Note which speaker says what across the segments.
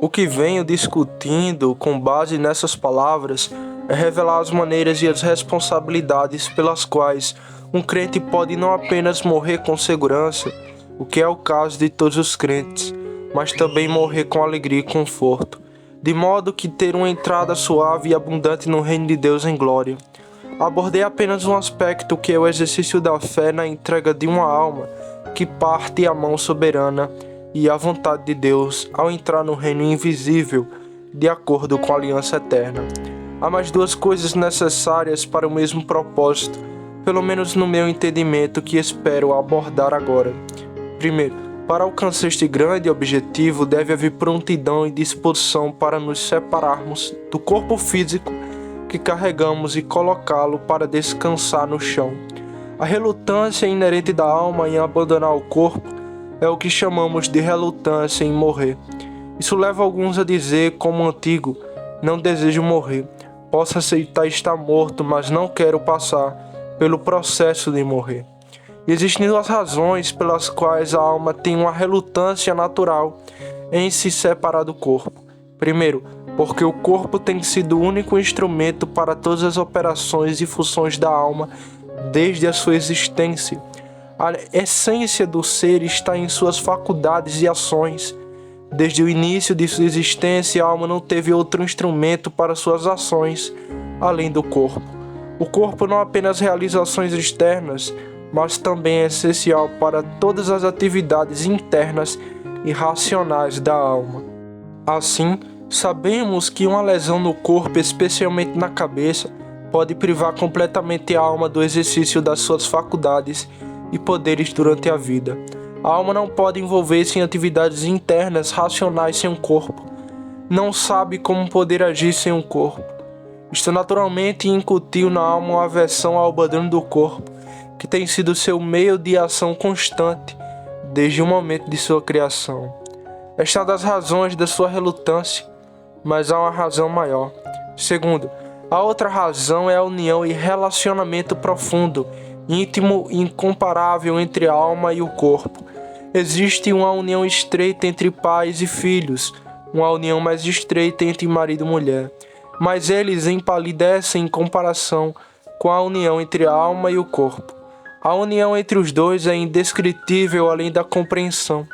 Speaker 1: O que venho discutindo com base nessas palavras é revelar as maneiras e as responsabilidades pelas quais um crente pode não apenas morrer com segurança, o que é o caso de todos os crentes, mas também morrer com alegria e conforto, de modo que ter uma entrada suave e abundante no reino de Deus em glória. Abordei apenas um aspecto que é o exercício da fé na entrega de uma alma que parte à mão soberana e à vontade de Deus ao entrar no reino invisível, de acordo com a aliança eterna. Há mais duas coisas necessárias para o mesmo propósito, pelo menos no meu entendimento, que espero abordar agora. Primeiro, para alcançar este grande objetivo, deve haver prontidão e disposição para nos separarmos do corpo físico que carregamos e colocá-lo para descansar no chão. A relutância inerente da alma em abandonar o corpo é o que chamamos de relutância em morrer. Isso leva alguns a dizer, como antigo: não desejo morrer. Posso aceitar estar morto, mas não quero passar pelo processo de morrer. E existem duas razões pelas quais a alma tem uma relutância natural em se separar do corpo. Primeiro, porque o corpo tem sido o único instrumento para todas as operações e funções da alma desde a sua existência. A essência do ser está em suas faculdades e ações. Desde o início de sua existência, a alma não teve outro instrumento para suas ações, além do corpo. O corpo não apenas realiza ações externas, mas também é essencial para todas as atividades internas e racionais da alma. Assim, sabemos que uma lesão no corpo, especialmente na cabeça, pode privar completamente a alma do exercício das suas faculdades e poderes durante a vida. A alma não pode envolver-se em atividades internas racionais sem um corpo. Não sabe como poder agir sem um corpo. Isto naturalmente incutiu na alma uma aversão ao abandono do corpo, que tem sido seu meio de ação constante desde o momento de sua criação. Esta é uma das razões da sua relutância, mas há uma razão maior. Segundo, a outra razão é a união e relacionamento profundo, íntimo e incomparável entre a alma e o corpo. Existe uma união estreita entre pais e filhos, uma união mais estreita entre marido e mulher, mas eles empalidecem em comparação com a união entre a alma e o corpo. A união entre os dois é indescritível além da compreensão.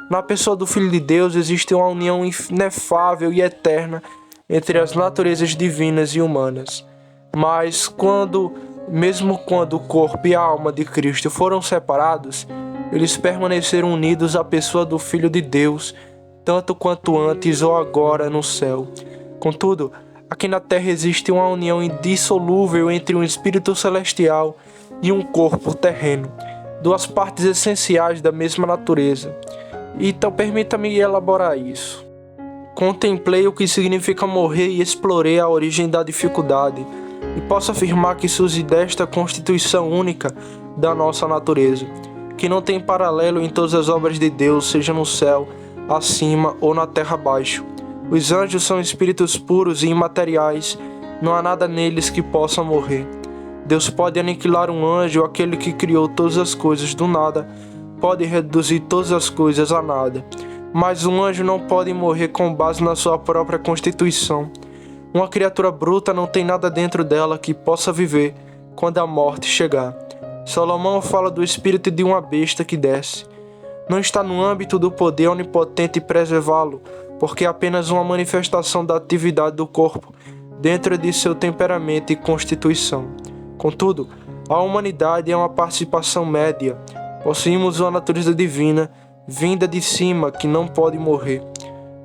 Speaker 1: Na pessoa do Filho de Deus existe uma união inefável e eterna entre as naturezas divinas e humanas. Mas mesmo quando o corpo e a alma de Cristo foram separados, eles permaneceram unidos à pessoa do Filho de Deus, tanto quanto antes ou agora no céu. Contudo, aqui na terra existe uma união indissolúvel entre um espírito celestial e um corpo terreno, duas partes essenciais da mesma natureza. Então permita-me elaborar isso. Contemplei o que significa morrer e explorei a origem da dificuldade, e posso afirmar que surge desta constituição única da nossa natureza, que não tem paralelo em todas as obras de Deus, seja no céu, acima ou na terra abaixo. Os anjos são espíritos puros e imateriais, não há nada neles que possa morrer. Deus pode aniquilar um anjo, aquele que criou todas as coisas do nada, pode reduzir todas as coisas a nada. Mas um anjo não pode morrer com base na sua própria constituição. Uma criatura bruta não tem nada dentro dela que possa viver quando a morte chegar. Salomão fala do espírito de uma besta que desce. Não está no âmbito do poder onipotente preservá-lo, porque é apenas uma manifestação da atividade do corpo dentro de seu temperamento e constituição. Contudo, a humanidade é uma participação média. Possuímos uma natureza divina, vinda de cima, que não pode morrer,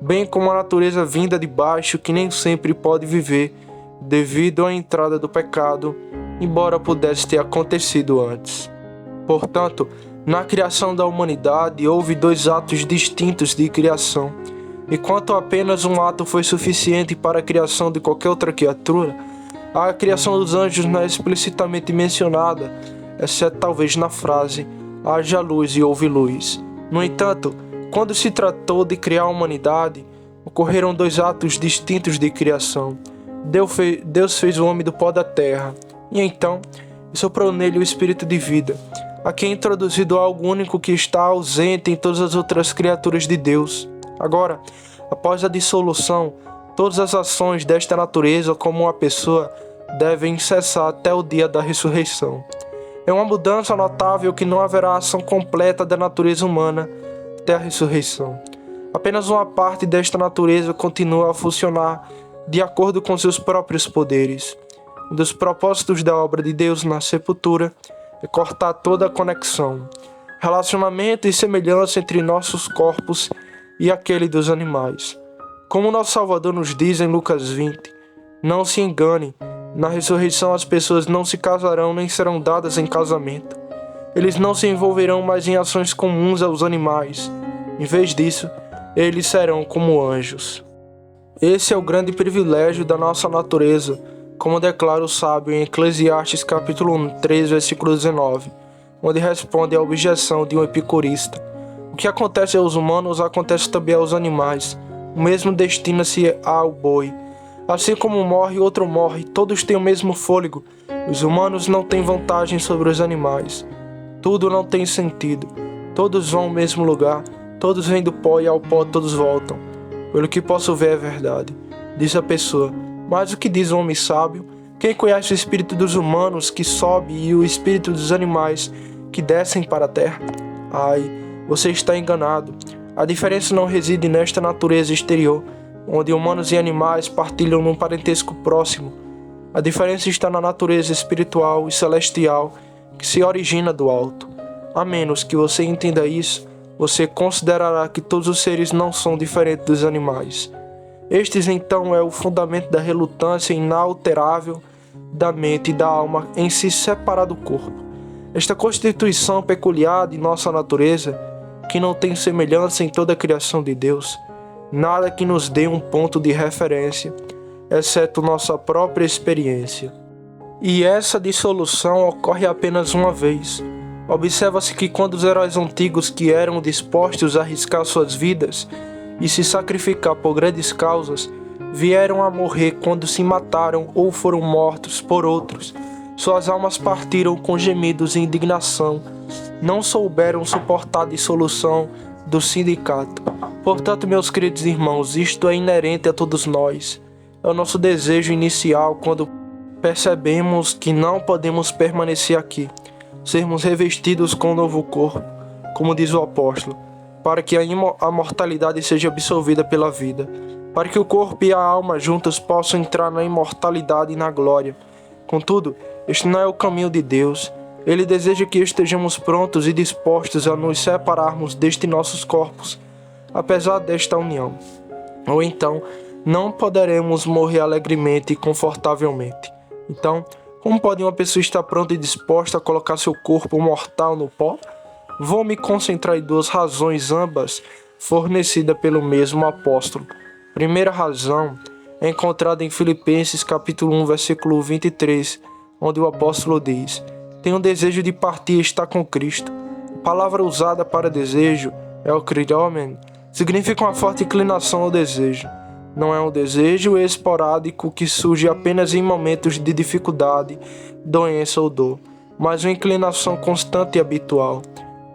Speaker 1: bem como a natureza vinda de baixo, que nem sempre pode viver, devido à entrada do pecado, embora pudesse ter acontecido antes. Portanto, na criação da humanidade, houve dois atos distintos de criação. Enquanto apenas um ato foi suficiente para a criação de qualquer outra criatura, a criação dos anjos não é explicitamente mencionada, exceto talvez na frase haja luz e houve luz. No entanto, quando se tratou de criar a humanidade, ocorreram dois atos distintos de criação. Deus fez o homem do pó da terra, e então soprou nele o espírito de vida. Aqui é introduzido algo único que está ausente em todas as outras criaturas de Deus. Agora, Após a dissolução, todas as ações desta natureza como uma pessoa devem cessar até o dia da ressurreição. É uma mudança notável que não haverá ação completa da natureza humana até a ressurreição. Apenas uma parte desta natureza continua a funcionar de acordo com seus próprios poderes. Um dos propósitos da obra de Deus na sepultura é cortar toda a conexão, relacionamento e semelhança entre nossos corpos e aquele dos animais. Como nosso Salvador nos diz em Lucas 20, não se engane, na ressurreição as pessoas não se casarão nem serão dadas em casamento. Eles não se envolverão mais em ações comuns aos animais. Em vez disso, eles serão como anjos. Esse é o grande privilégio da nossa natureza, como declara o sábio em Eclesiastes capítulo 3, versículo 19, onde responde à objeção de um epicurista. O que acontece aos humanos acontece também aos animais. O mesmo destina-se ao boi. Assim como morre, outro morre, todos têm o mesmo fôlego. Os humanos não têm vantagem sobre os animais. Tudo não tem sentido. Todos vão ao mesmo lugar, todos vêm do pó e ao pó todos voltam. Pelo que posso ver é verdade, diz a pessoa. Mas o que diz o homem sábio? Quem conhece o espírito dos humanos que sobe e o espírito dos animais que descem para a terra? Ai, você está enganado. A diferença não reside nesta natureza exterior, onde humanos e animais partilham num parentesco próximo. A diferença está na natureza espiritual e celestial que se origina do alto. A menos que você entenda isso, você considerará que todos os seres não são diferentes dos animais. Estes então é o fundamento da relutância inalterável da mente e da alma em se separar do corpo. Esta constituição peculiar de nossa natureza, que não tem semelhança em toda a criação de Deus, nada que nos dê um ponto de referência, exceto nossa própria experiência. E essa dissolução ocorre apenas uma vez. Observa-se que quando os heróis antigos que eram dispostos a arriscar suas vidas e se sacrificar por grandes causas, vieram a morrer quando se mataram ou foram mortos por outros, suas almas partiram com gemidos e indignação, não souberam suportar a dissolução do sindicato. Portanto, meus queridos irmãos, isto é inerente a todos nós. É o nosso desejo inicial quando percebemos que não podemos permanecer aqui, sermos revestidos com um novo corpo, como diz o apóstolo, para que a mortalidade seja absorvida pela vida, para que o corpo e a alma juntos possam entrar na imortalidade e na glória. Contudo, este não é o caminho de Deus. Ele deseja que estejamos prontos e dispostos a nos separarmos destes nossos corpos, apesar desta união. Ou então, não poderemos morrer alegremente e confortavelmente. Então, como pode uma pessoa estar pronta e disposta a colocar seu corpo mortal no pó? Vou me concentrar em duas razões, ambas fornecidas pelo mesmo apóstolo. Primeira razão é encontrada em Filipenses capítulo 1, versículo 23, onde o apóstolo diz: tenho um desejo de partir e estar com Cristo. A palavra usada para desejo é o kridomen, significa uma forte inclinação ao desejo. Não é um desejo esporádico que surge apenas em momentos de dificuldade, doença ou dor, mas uma inclinação constante e habitual.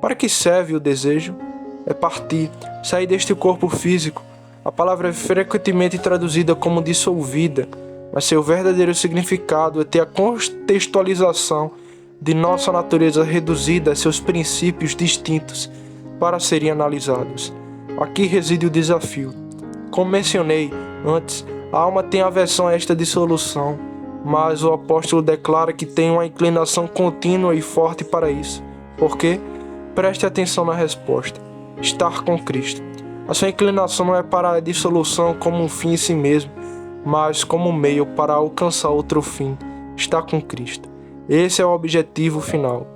Speaker 1: Para que serve o desejo? É partir, sair deste corpo físico. A palavra é frequentemente traduzida como dissolvida, mas seu verdadeiro significado é ter a contextualização de nossa natureza reduzida a seus princípios distintos para serem analisados. Aqui reside o desafio. Como mencionei antes, a alma tem aversão a esta dissolução, mas o apóstolo declara que tem uma inclinação contínua e forte para isso. Por quê? Preste atenção na resposta: estar com Cristo. A sua inclinação não é para a dissolução como um fim em si mesmo, mas como um meio para alcançar outro fim: estar com Cristo. Esse é o objetivo final.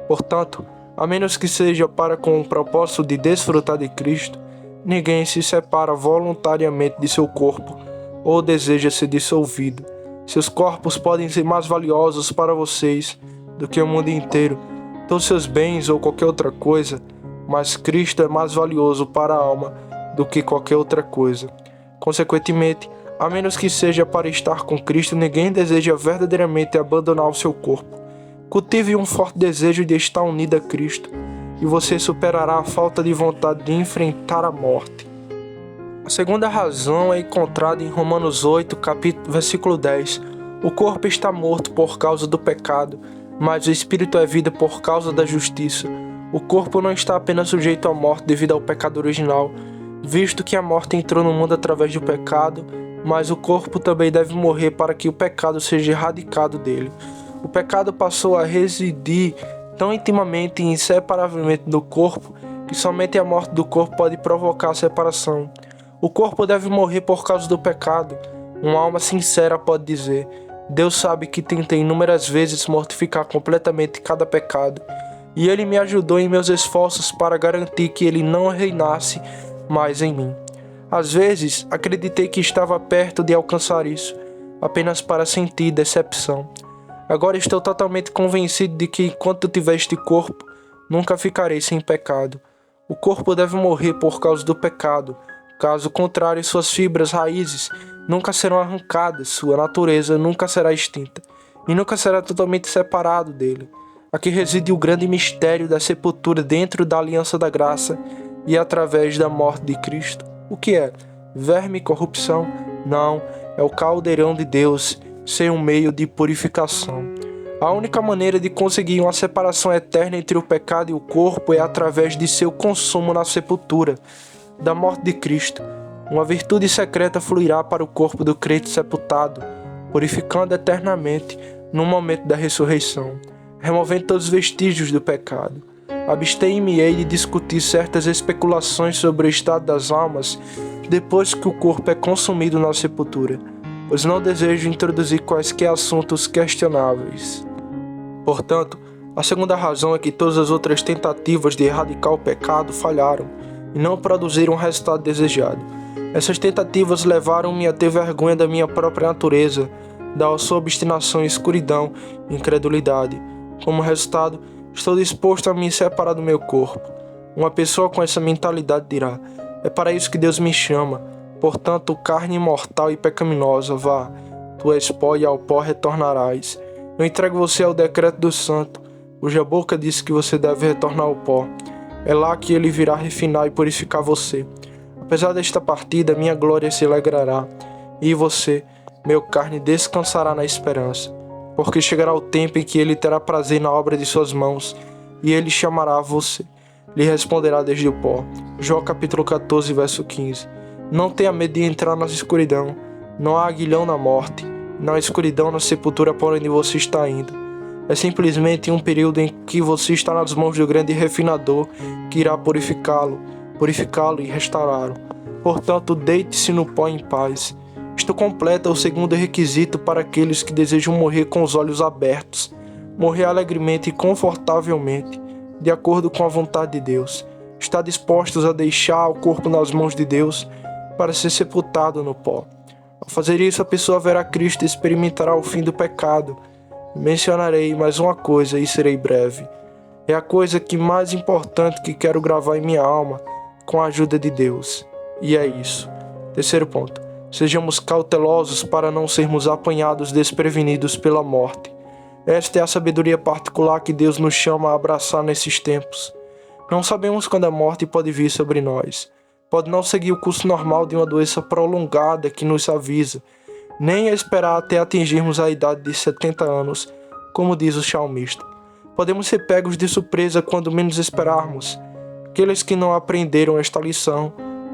Speaker 1: Portanto, a menos que seja para com o propósito de desfrutar de Cristo, ninguém se separa voluntariamente de seu corpo ou deseja ser dissolvido. Seus corpos podem ser mais valiosos para vocês do que o mundo inteiro, todos seus bens ou qualquer outra coisa, mas Cristo é mais valioso para a alma do que qualquer outra coisa. Consequentemente, a menos que seja para estar com Cristo, ninguém deseja verdadeiramente abandonar o seu corpo. Cultive um forte desejo de estar unido a Cristo, e você superará a falta de vontade de enfrentar a morte. A segunda razão é encontrada em Romanos 8, versículo 10. O corpo está morto por causa do pecado, mas o espírito é vida por causa da justiça. O corpo não está apenas sujeito à morte devido ao pecado original, visto que a morte entrou no mundo através do pecado, mas o corpo também deve morrer para que o pecado seja erradicado dele. O pecado passou a residir tão intimamente e inseparavelmente no corpo que somente a morte do corpo pode provocar a separação. O corpo deve morrer por causa do pecado. Uma alma sincera pode dizer: Deus sabe que tentei inúmeras vezes mortificar completamente cada pecado, e Ele me ajudou em meus esforços para garantir que Ele não reinasse mais em mim. Às vezes, acreditei que estava perto de alcançar isso, apenas para sentir decepção. Agora estou totalmente convencido de que enquanto tiver este corpo, nunca ficarei sem pecado. O corpo deve morrer por causa do pecado. Caso contrário, suas fibras raízes nunca serão arrancadas, sua natureza nunca será extinta, e nunca será totalmente separado dele. Aqui reside o grande mistério da sepultura dentro da aliança da graça e através da morte de Cristo. O que é? Verme e corrupção? Não, é o caldeirão de Deus, sem um meio de purificação. A única maneira de conseguir uma separação eterna entre o pecado e o corpo é através de seu consumo na sepultura, da morte de Cristo. Uma virtude secreta fluirá para o corpo do crente sepultado, purificando eternamente no momento da ressurreição, removendo todos os vestígios do pecado. Abstenho-me-ei de discutir certas especulações sobre o estado das almas depois que o corpo é consumido na sepultura, pois não desejo introduzir quaisquer assuntos questionáveis. Portanto, a segunda razão é que todas as outras tentativas de erradicar o pecado falharam e não produziram o resultado desejado. Essas tentativas levaram-me a ter vergonha da minha própria natureza, da sua obstinação em escuridão e incredulidade. Como resultado, estou disposto a me separar do meu corpo. Uma pessoa com essa mentalidade dirá: é para isso que Deus me chama. Portanto, carne mortal e pecaminosa, vá, tu és pó e ao pó retornarás. Eu entrego você ao decreto do santo, cuja boca disse que você deve retornar ao pó. É lá que ele virá refinar e purificar você. Apesar desta partida, minha glória se alegrará, e você, meu carne, descansará na esperança, porque chegará o tempo em que ele terá prazer na obra de suas mãos, e ele chamará a você, lhe responderá desde o pó. Jó capítulo 14, verso 15. Não tenha medo de entrar na escuridão, não há aguilhão na morte, não há escuridão na sepultura por onde você está indo. É simplesmente um período em que você está nas mãos do grande refinador que irá purificá-lo e restaurá-lo. Portanto, deite-se no pó em paz. Isto completa o segundo requisito para aqueles que desejam morrer com os olhos abertos, morrer alegremente e confortavelmente, de acordo com a vontade de Deus. Está dispostos a deixar o corpo nas mãos de Deus para ser sepultado no pó. Ao fazer isso, a pessoa verá Cristo e experimentará o fim do pecado. Mencionarei mais uma coisa e serei breve. É a coisa mais importante que quero gravar em minha alma com a ajuda de Deus. E é isso. Terceiro ponto. Sejamos cautelosos para não sermos apanhados desprevenidos pela morte. Esta é a sabedoria particular que Deus nos chama a abraçar nesses tempos. Não sabemos quando a morte pode vir sobre nós. Pode não seguir o curso normal de uma doença prolongada que nos avisa, nem esperar até atingirmos a idade de 70 anos, como diz o salmista. Podemos ser pegos de surpresa quando menos esperarmos. Aqueles que não aprenderam esta lição,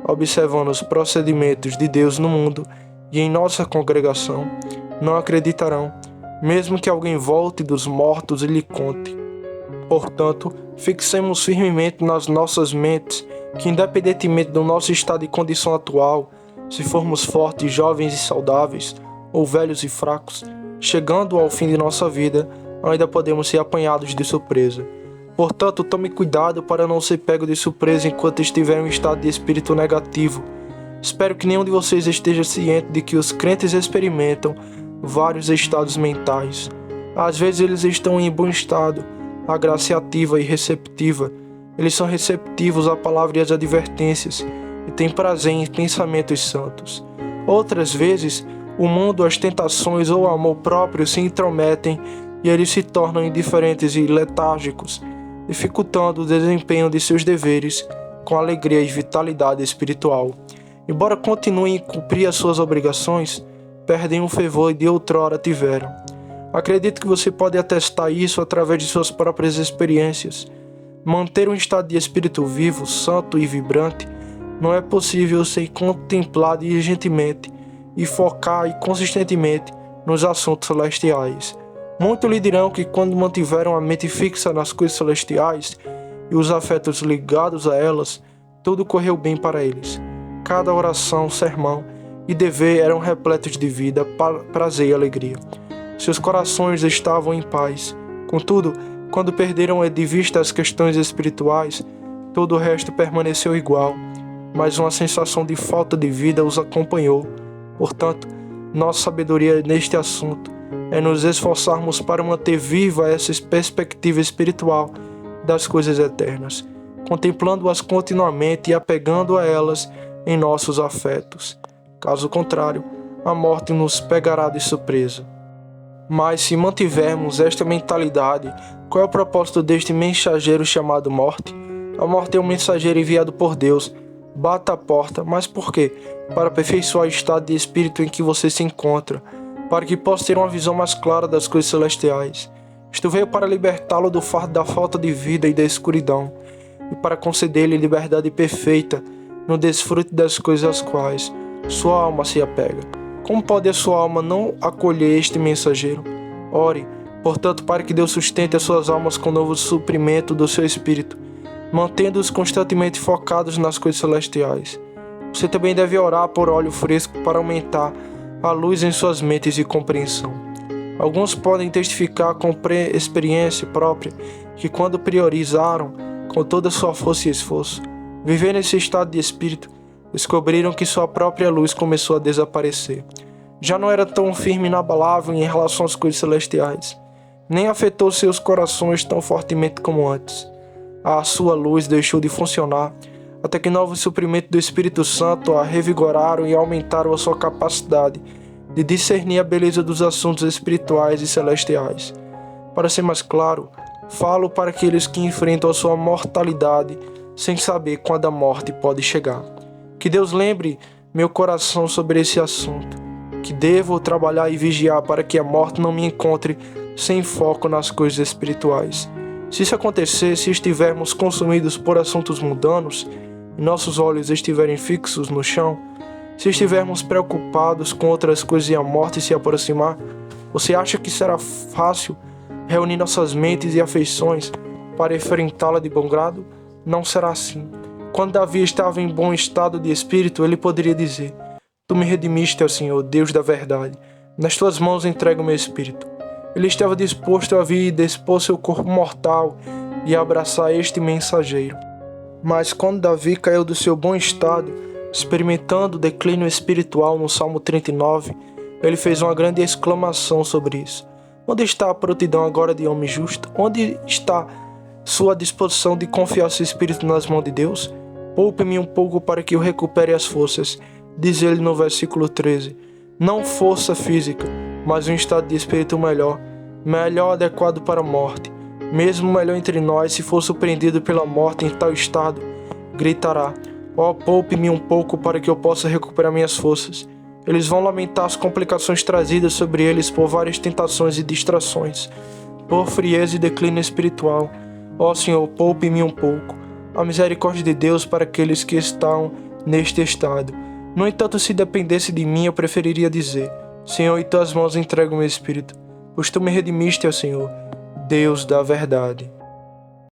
Speaker 1: observando os procedimentos de Deus no mundo e em nossa congregação, não acreditarão, mesmo que alguém volte dos mortos e lhe conte. Portanto, fixemos firmemente nas nossas mentes que, independentemente do nosso estado e condição atual, se formos fortes, jovens e saudáveis, ou velhos e fracos, chegando ao fim de nossa vida, ainda podemos ser apanhados de surpresa. Portanto, tome cuidado para não ser pego de surpresa enquanto estiver em um estado de espírito negativo. Espero que nenhum de vocês esteja ciente de que os crentes experimentam vários estados mentais. Às vezes eles estão em bom estado, a graça é ativa e receptiva. Eles são receptivos à palavra e às advertências, e têm prazer em pensamentos santos. Outras vezes, o mundo, as tentações ou o amor próprio se intrometem e eles se tornam indiferentes e letárgicos, dificultando o desempenho de seus deveres com alegria e vitalidade espiritual. embora continuem a cumprir as suas obrigações, perdem o fervor de outrora tiveram. Acredito que você pode atestar isso através de suas próprias experiências. Manter um estado de espírito vivo, santo e vibrante não é possível sem contemplar diligentemente e focar e consistentemente nos assuntos celestiais. Muitos lhe dirão que quando mantiveram a mente fixa nas coisas celestiais e os afetos ligados a elas, tudo correu bem para eles. Cada oração, sermão e dever eram repletos de vida, prazer e alegria. Seus corações estavam em paz. Contudo, quando perderam de vista as questões espirituais, todo o resto permaneceu igual, mas uma sensação de falta de vida os acompanhou. Portanto, nossa sabedoria neste assunto é nos esforçarmos para manter viva essa perspectiva espiritual das coisas eternas, contemplando-as continuamente e apegando a elas em nossos afetos. Caso contrário, a morte nos pegará de surpresa. Mas se mantivermos esta mentalidade, qual é o propósito deste mensageiro chamado morte? A morte é um mensageiro enviado por Deus. Bata a porta, mas por quê? Para aperfeiçoar o estado de espírito em que você se encontra, para que possa ter uma visão mais clara das coisas celestiais. Isto veio para libertá-lo do fardo da falta de vida e da escuridão, e para conceder-lhe liberdade perfeita no desfrute das coisas às quais sua alma se apega. Como pode a sua alma não acolher este mensageiro? Ore, portanto, para que Deus sustente as suas almas com novo suprimento do seu espírito, mantendo-os constantemente focados nas coisas celestiais. Você também deve orar por óleo fresco para aumentar a luz em suas mentes e compreensão. Alguns podem testificar com experiência própria que quando priorizaram com toda a sua força e esforço viver nesse estado de espírito, descobriram que sua própria luz começou a desaparecer. Já não era tão firme e inabalável em relação às coisas celestiais, nem afetou seus corações tão fortemente como antes. A sua luz deixou de funcionar, até que novos suprimentos do Espírito Santo a revigoraram e aumentaram a sua capacidade de discernir a beleza dos assuntos espirituais e celestiais. Para ser mais claro, falo para aqueles que enfrentam a sua mortalidade sem saber quando a morte pode chegar. Que Deus lembre meu coração sobre esse assunto, que devo trabalhar e vigiar para que a morte não me encontre sem foco nas coisas espirituais. Se isso acontecer, se estivermos consumidos por assuntos mundanos e nossos olhos estiverem fixos no chão, se estivermos preocupados com outras coisas e a morte se aproximar, você acha que será fácil reunir nossas mentes e afeições para enfrentá-la de bom grado? Não será assim. Quando Davi estava em bom estado de espírito, ele poderia dizer: Tu me redimiste, ó Senhor, Deus da verdade. Nas tuas mãos entrego o meu espírito. Ele estava disposto a vir e dispor seu corpo mortal e abraçar este mensageiro. Mas quando Davi caiu do seu bom estado, experimentando o declínio espiritual no Salmo 39, ele fez uma grande exclamação sobre isso. Onde está a prontidão agora de homem justo? Onde está sua disposição de confiar seu espírito nas mãos de Deus? Poupe-me um pouco para que eu recupere as forças, diz ele no versículo 13. Não força física, mas um estado de espírito melhor adequado para a morte. Mesmo melhor entre nós, se for surpreendido pela morte em tal estado, gritará: Ó, poupe-me um pouco para que eu possa recuperar minhas forças. Eles vão lamentar as complicações trazidas sobre eles por várias tentações e distrações, por frieza e declínio espiritual. Ó Senhor, poupe-me um pouco. A misericórdia de Deus para aqueles que estão neste estado. No entanto, se dependesse de mim, eu preferiria dizer: Senhor, em tuas mãos entrego o meu espírito, pois tu me redimiste, ó Senhor, Deus da verdade.